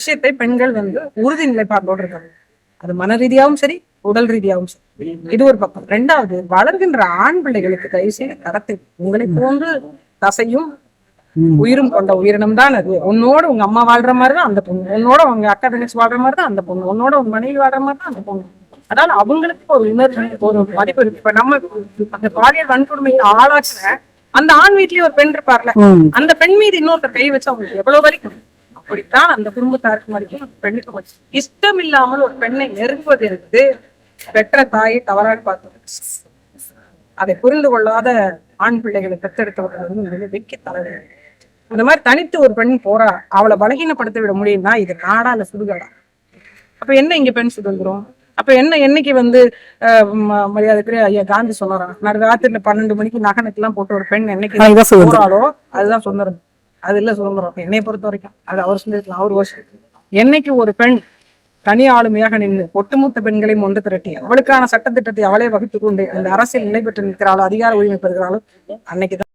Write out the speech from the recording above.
விஷயத்தை பெண்கள் உறுதி நிலைப்பாட்டோடு இருக்காங்க. அது மன ரீதியாகவும் சரி, உடல் ரீதியாகவும் சரி. இது ஒரு பக்கம். ரெண்டாவது, வளர்கின்ற ஆண் பிள்ளைகளுக்கு தயவு செய்து தரத்தை உங்களை போன்று தசையும் உயிரும் கொண்ட உயிரினம் தான் அது. உன்னோட உங்க அம்மா வாழ்ற மாதிரிதான் அந்த பொண்ணு, உன்னோட உங்க அக்கா தங்கச்சி வாழ்ற மாதிரிதான் அந்த பொண்ணு, உன்னோட உங்க மனைவி வாழ்ற மாதிரிதான் அந்த பொண்ணு. அதனால அவங்களுக்கு ஒரு உணர்வு, ஒரு மதிப்பு இருக்கு. இப்ப நம்ம அந்த பாலியல் வன்கொடுமைக்கு ஆளாச்சுன அந்த ஆண் வீட்லயே ஒரு பெண் இருப்பார்ல, அந்த பெண் மீது இன்னொருத்தர் கை வச்சு அவங்களுக்கு எவ்வளவு வரைக்கும். அப்படித்தான் அந்த குடும்பத்தாருக்கு வரைக்கும் பெண்ணுக்கு இஷ்டம் இல்லாமல் ஒரு பெண்ணை நெருங்குவது என்பது பெற்ற தாயை தவறாக பார்த்தது. அதை புரிந்து கொள்ளாத ஆண் பிள்ளைகளை பெற்றெடுத்தவர்கள் வெக்கி தலைவர். அந்த மாதிரி தனித்து ஒரு பெண் போறா, அவளை பலகீனப்படுத்த விட முடியும்னா இது நாடா இல்ல சுடுகாடா? அப்ப என்ன இங்க பெண் சுதந்திரம்? அப்ப என்ன என்னைக்கு மரியாதைக்குரிய ஐயா காந்தி சொன்னாராம், நடுராத்திரில 12 மணிக்கு நகனக்கெல்லாம் போட்டு ஒரு பெண் என்னைக்கு போறாளோ அதுதான் சுதந்திரம். அது இல்ல சுதந்திரம் என்னை பொறுத்த வரைக்கும். அது அவர் சொல்லிருக்கலாம், அவர் யோசி. என்னைக்கு ஒரு பெண் தனி ஆளுமையாக நின்று ஒட்டுமொத்த பெண்களையும் ஒன்று திரட்டி அவளுக்கான சட்டத்திட்டத்தை அவளே வகுத்துக் கொண்டு அந்த அரசியல் நிலை பெற்று நிற்கிறாளோ, அதிகார உரிமை பெறுகிறாளோ, அன்னைக்குதான்